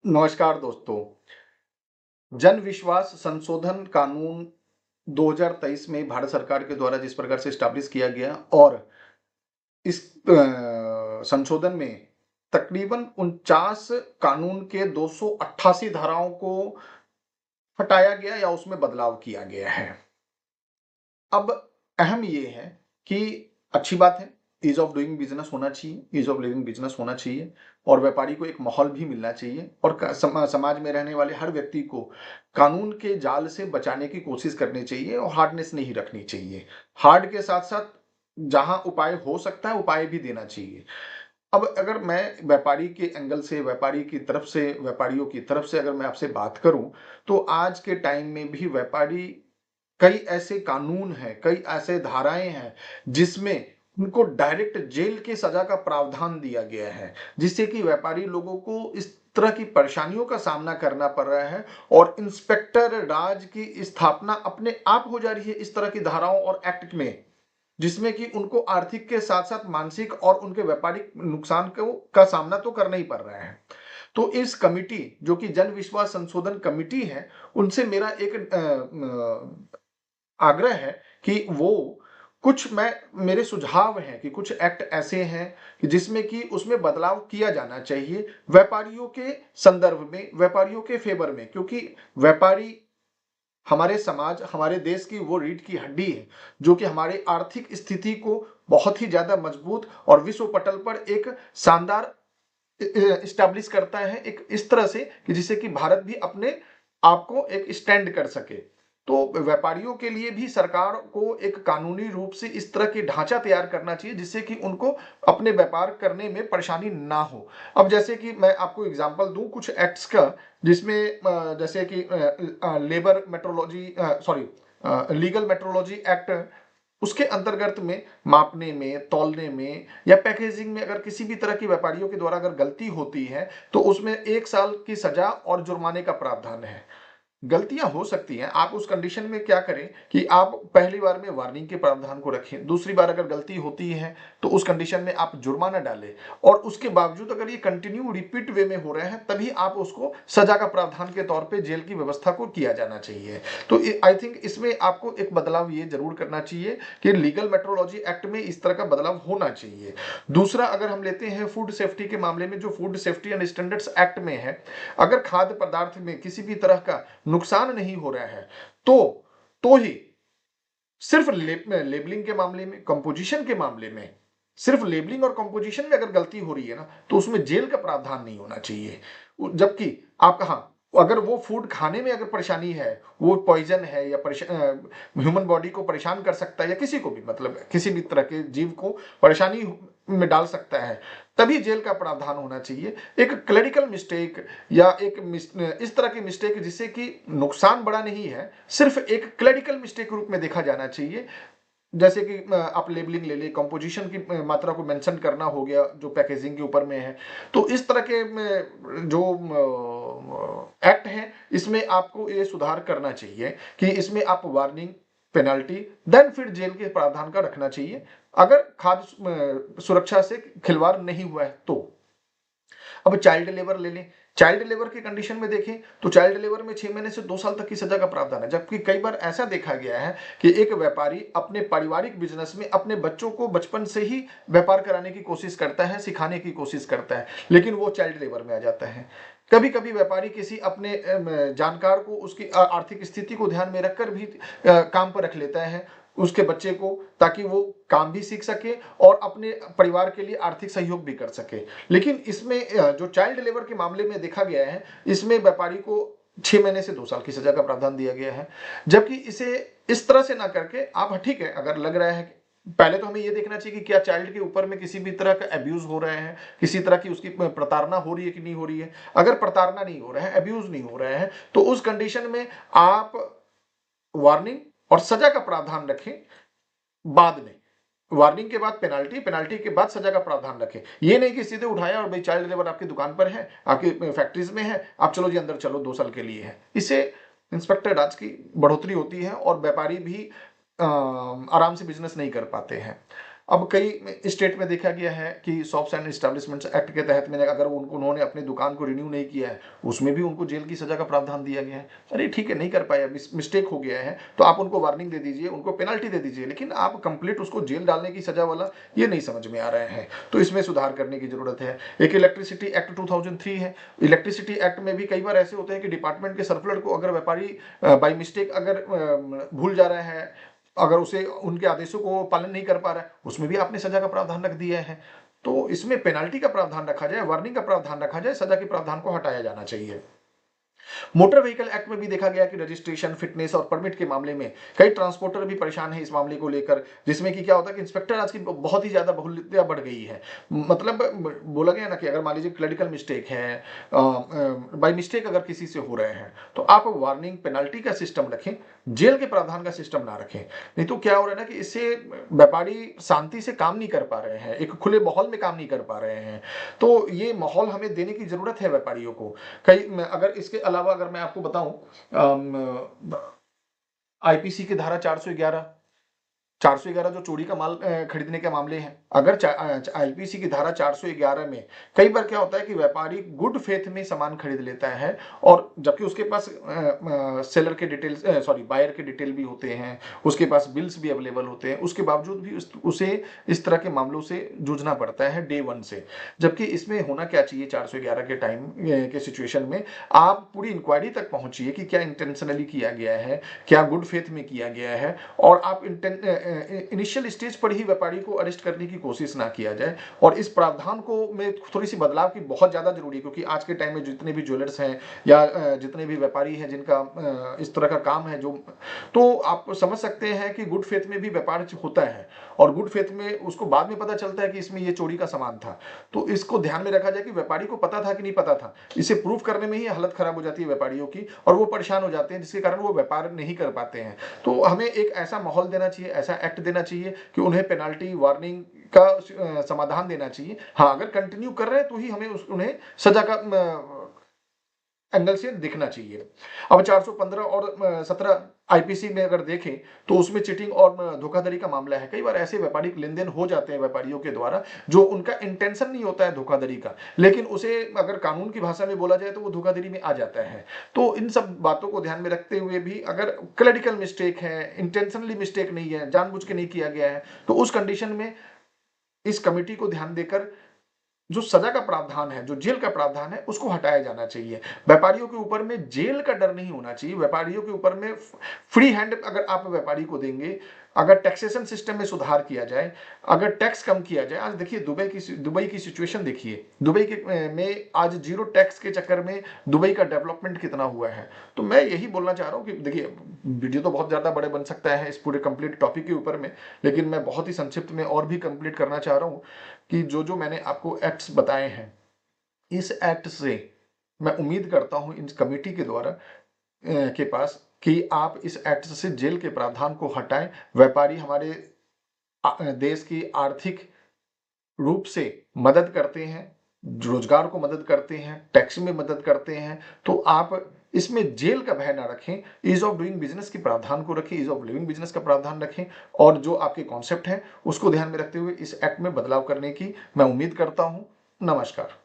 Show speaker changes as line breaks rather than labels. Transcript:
नमस्कार दोस्तों। जन विश्वास संशोधन कानून 2023 में भारत सरकार के द्वारा जिस प्रकार से एस्टैब्लिश किया गया और इस संशोधन में तकरीबन 49 कानून के 288 धाराओं को हटाया गया या उसमें बदलाव किया गया है। अब अहम ये है कि अच्छी बात है, ईज़ ऑफ डूइंग बिज़नेस होना चाहिए, ईज़ ऑफ लिविंग बिज़नेस होना चाहिए और व्यापारी को एक माहौल भी मिलना चाहिए और समाज में रहने वाले हर व्यक्ति को कानून के जाल से बचाने की कोशिश करनी चाहिए और हार्डनेस नहीं रखनी चाहिए। हार्ड के साथ-साथ जहाँ उपाय हो सकता है, उपाय भी देना चाहिए। अब अगर मैं व्यापारी के एंगल से, व्यापारी की तरफ से, व्यापारियों की तरफ से अगर मैं आपसे बात करूँ, तो आज के टाइम में भी व्यापारी कई ऐसे कानून हैं, कई ऐसे धाराएँ हैं, जिसमें उनको डायरेक्ट जेल की सज़ा का प्रावधान दिया गया है, जिससे कि व्यापारी लोगों को इस तरह की परेशानियों का सामना करना पड़ रहा है और इंस्पेक्टर राज की स्थापना अपने आप हो जा रही है इस तरह की धाराओं और एक्ट में, जिसमें कि उनको आर्थिक के साथ-साथ मानसिक और उनके व्यापारिक नुकसान का सामना तो करना ही पड़ रहा है। तो इस कमिटी जो कि जन विश्वास संशोधन कमिटी है, उनसे मेरा एक आग्रह है कि वो कुछ मैं मेरे सुझाव हैं कि कुछ एक्ट ऐसे हैं कि जिसमें कि उसमें बदलाव किया जाना चाहिए व्यापारियों के संदर्भ में, व्यापारियों के फेवर में, क्योंकि व्यापारी हमारे समाज, हमारे देश की वो रीढ़ की हड्डी है, जो कि हमारी आर्थिक स्थिति को बहुत ही ज़्यादा मजबूत और विश्व पटल पर एक शानदार एस्टैब्लिश करता है एक इस तरह से कि जिससे कि भारत भी अपने आप को एक स्टैंड कर सके। तो व्यापारियों के लिए भी सरकार को एक कानूनी रूप से इस तरह के ढांचा तैयार करना चाहिए जिससे कि उनको अपने व्यापार करने में परेशानी ना हो। अब जैसे कि मैं आपको एग्जांपल दूं कुछ एक्ट्स का जिसमें जैसे कि labour metrology sorry legal metrology act उसके अंतर्गत में मापने में, तौलने में या पैकेजिंग में अगर किसी भी तरह की व्यापारियों के द्वारा अगर गलती होती है, तो उसमें 1 साल की सजा और जुर्माने का प्रावधान है। गलतियां हो सकती हैं, आप उस कंडीशन में क्या करें कि आप पहली बार में वार्निंग के प्रावधान को रखें, दूसरी बार अगर गलती होती है तो उस कंडीशन में आप जुर्माना डालें और उसके बावजूद अगर ये कंटिन्यू रिपीट वे में हो रहा है तभी आप उसको सजा का प्रावधान के तौर पे जेल की व्यवस्था को किया जाना चाहिए। तो आई थिंक इसमें आपको एक बदलाव ये जरूर करना चाहिए कि लीगल मेट्रोलॉजी एक्ट में इस तरह का बदलाव होना चाहिए। दूसरा अगर हम लेते हैं फूड सेफ्टी के मामले में जो food safety and standards act में है, अगर खाद्य पदार्थ में किसी भी तरह का नुकसान नहीं हो रहा है तो ही सिर्फ लेबलिंग के मामले में, कंपोजिशन के मामले में, सिर्फ लेबलिंग और कंपोजिशन में अगर गलती हो रही है ना तो उसमें जेल का प्रावधान नहीं होना चाहिए। जबकि आप कहा अगर वो फूड खाने में अगर परेशानी है, वो पॉइजन है या ह्यूमन बॉडी को परेशान कर सकता है या किसी को भी मतलब किसी भी तरह के जीव को परेशानी में डाल सकता है, तभी जेल का प्रावधान होना चाहिए। एक क्लरिकल मिस्टेक या इस तरह की मिस्टेक जिससे कि नुकसान बड़ा नहीं है, सिर्फ एक क्लरिकल मिस्टेक के रूप में देखा जाना चाहिए। जैसे कि आप लेबलिंग ले लें, कंपोजिशन की मात्रा को मेंशन करना हो गया जो पैकेजिंग के ऊपर में है। तो इस तरह के जो एक्ट हैं इसमें आपको ये सुधार करना चाहिए कि इसमें आप वार्निंग, पेनल्टी देन फिर जेल के प्रावधान का रखना चाहिए अगर खाद्य सुरक्षा से खिलवाड़ नहीं हुआ है तो। अब चाइल्ड लेबर ले लें, चाइल्ड लेबर की कंडीशन में देखें तो चाइल्ड लेबर में 6 महीने से 2 साल तक की सजा का प्रावधान है, जबकि कई बार ऐसा देखा गया है कि एक व्यापारी अपने पारिवारिक बिजनेस में अपने बच्चों को बचपन से ही व्यापार कराने की कोशिश करता है, सिखाने की कोशिश करता है, लेकिन वो चाइल्ड लेबर में आ जाता है। कभी कभी व्यापारी किसी अपने जानकार को उसकी आर्थिक स्थिति को ध्यान में रखकर भी काम पर रख लेता है उसके बच्चे को, ताकि वो काम भी सीख सके और अपने परिवार के लिए आर्थिक सहयोग भी कर सके। लेकिन इसमें जो चाइल्ड लेबर के मामले में देखा गया है, इसमें व्यापारी को 6 महीने से 2 साल की सजा का प्रावधान दिया गया है। जबकि इसे इस तरह से ना करके आप ठीक है, अगर लग रहा है कि पहले तो हमें यह देखना चाहिए कि क्या चाइल्ड के ऊपर में किसी भी तरह का अब्यूज हो रहा है, किसी तरह की उसकी प्रताड़ना हो रही है कि नहीं हो रही है। अगर प्रताड़ना नहीं हो रहा है, अब्यूज नहीं हो रहा है, तो उस कंडीशन में आप वार्निंग और सजा का प्रावधान रखें। बाद में वार्निंग के बाद पेनाल्टी, पेनाल्टी के बाद सजा का प्रावधान रखें। ये नहीं कि सीधे उठाया और भाई चाइल्ड लेबर आपकी दुकान पर है, आपकी फैक्ट्रीज में है, आप चलो जी अंदर चलो 2 साल के लिए है। इससे इंस्पेक्टर राज की बढ़ोतरी होती है और व्यापारी भी आराम से बिजनेस नहीं कर पाते हैं। अब कई स्टेट में देखा गया है कि शॉप्स एंड एस्टेब्लिशमेंट्स एक्ट के तहत में अगर उन्होंने अपनी दुकान को रिन्यू नहीं किया है, उसमें भी उनको जेल की सजा का प्रावधान दिया गया है। अरे ठीक है, नहीं कर पाया, मिस्टेक हो गया है, तो आप उनको वार्निंग दे दीजिए, उनको पेनल्टी दे दीजिए, लेकिन आप कंप्लीट उसको जेल डालने की सजा वाला ये नहीं समझ में आ रहा है। तो इसमें सुधार करने की जरूरत है। एक इलेक्ट्रिसिटी एक्ट 2003 है। इलेक्ट्रिसिटी एक्ट में भी कई बार ऐसे होते हैं कि डिपार्टमेंट के सर्कुलर को अगर व्यापारी बाई मिस्टेक अगर भूल जा रहा है, अगर उसे उनके आदेशों को पालन नहीं कर पा रहा है, उसमें भी आपने सजा का प्रावधान रख दिया है। तो इसमें पेनाल्टी का प्रावधान रखा जाए, वार्निंग का प्रावधान रखा जाए, सजा के प्रावधान को हटाया जाना चाहिए। मोटर व्हीकल एक्ट में भी देखा गया कि रजिस्ट्रेशन, फिटनेस और परमिट के मामले में कई ट्रांसपोर्टर भी परेशान है इस मामले को लेकर, जिसमें कि क्या होता है कि इंस्पेक्टर आज की बहुत ही ज्यादा बहुल्यता बढ़ गई है। मतलब बोला गया ना कि अगर मान लीजिए क्लरिकल मिस्टेक है, बाई मिस्टेक अगर किसी से हो रहे हैं, तो आप वार्निंग पेनाल्टी का सिस्टम रखें, जेल के प्रावधान का सिस्टम ना रखें। नहीं तो क्या हो रहा है ना कि इससे व्यापारी शांति से काम नहीं कर पा रहे हैं, एक खुले माहौल में काम नहीं कर पा रहे हैं। तो ये माहौल हमें देने की जरूरत है व्यापारियों को। कई अगर इसके अलावा अगर मैं आपको बताऊं, आईपीसी की धारा 411 जो चोरी का माल खरीदने के मामले हैं, अगर आईपीसी की धारा 411 में कई बार क्या होता है कि व्यापारी गुड फेथ में सामान खरीद लेता है, और जबकि उसके पास सेलर के डिटेल्स, सॉरी बायर के डिटेल भी होते हैं, उसके पास बिल्स भी अवेलेबल होते हैं, उसके बावजूद भी उसे इस तरह के मामलों से जूझना पड़ता है डे वन से। जबकि इसमें होना क्या चाहिए, 411 के टाइम के सिचुएशन में आप पूरी इंक्वायरी तक पहुंचिए कि क्या इंटेंशनली किया गया है, क्या गुड फेथ में किया गया है, और आप इनिशियल स्टेज पर ही व्यापारी को अरेस्ट करने की कोशिश ना किया जाए। और इस प्रावधान को में थोड़ी सी बदलाव की बहुत ज्यादा जरूरी है, क्योंकि आज के टाइम में जितने भी ज्वेलर्स हैं या जितने भी व्यापारी हैं जिनका इस तरह का काम है, जो तो आप समझ सकते हैं कि गुड फेथ में भी व्यापार होता है, और गुड फेथ में उसको बाद में पता चलता है कि इसमें ये चोरी का सामान था। तो इसको ध्यान में रखा जाए कि व्यापारी को पता था कि नहीं पता था, इसे प्रूफ करने में ही हालत खराब हो जाती है व्यापारियों की, और वो परेशान हो जाते हैं, जिसके कारण वो व्यापार नहीं कर पाते हैं। तो हमें एक ऐसा माहौल देना चाहिए, ऐसा एक्ट देना चाहिए कि उन्हें पेनाल्टी, वार्निंग का समाधान देना चाहिए। हाँ, अगर कंटिन्यू कर रहे हैं तो ही हमें उन्हें सजा का एंगल से दिखना चाहिए। अब 415 और 17 आईपीसी में अगर देखें तो उसमें चीटिंग और धोखाधड़ी का मामला है। कई बार ऐसे व्यापारिक लेन देन हो जाते हैं व्यापारियों के द्वारा, जो उनका इंटेंशन नहीं होता है धोखाधड़ी का, लेकिन उसे अगर कानून की भाषा में बोला जाए तो वो धोखाधड़ी में आ जाता है। तो इन सब बातों को ध्यान में रखते हुए भी अगर क्लरिकल मिस्टेक है, इंटेंशनली मिस्टेक नहीं है, जानबूझ के नहीं किया गया है, तो उस कंडीशन में इस कमेटी को ध्यान देकर जो सजा का प्रावधान है, जो जेल का प्रावधान है, उसको हटाया जाना चाहिए। व्यापारियों के ऊपर में जेल का डर नहीं होना चाहिए। व्यापारियों के ऊपर में फ्री हैंड अगर आप व्यापारी को देंगे, अगर टैक्सेशन सिस्टम में सुधार किया जाए, अगर टैक्स कम किया जाए। आज देखिए दुबई की सिचुएशन देखिए, दुबई के में आज जीरो टैक्स के चक्कर में दुबई का डेवलपमेंट कितना हुआ है। तो मैं यही बोलना चाह रहा हूँ कि देखिए, वीडियो तो बहुत ज्यादा बड़े बन सकता है इस पूरे कंप्लीट टॉपिक के ऊपर में, लेकिन मैं बहुत ही संक्षिप्त में और भी कंप्लीट करना चाह रहा हूँ कि जो जो मैंने आपको एक्ट्स बताए हैं, इस एक्ट से मैं उम्मीद करता हूं इन कमेटी के द्वारा के पास कि आप इस एक्ट से जेल के प्रावधान को हटाएं। व्यापारी हमारे देश की आर्थिक रूप से मदद करते हैं, रोजगार को मदद करते हैं, टैक्स में मदद करते हैं। तो आप इसमें जेल का भय ना रखें, ईज ऑफ डूइंग बिजनेस के प्रावधान को रखें, ईज ऑफ लिविंग बिजनेस का प्रावधान रखें, और जो आपके कॉन्सेप्ट है उसको ध्यान में रखते हुए इस एक्ट में बदलाव करने की मैं उम्मीद करता हूं। नमस्कार।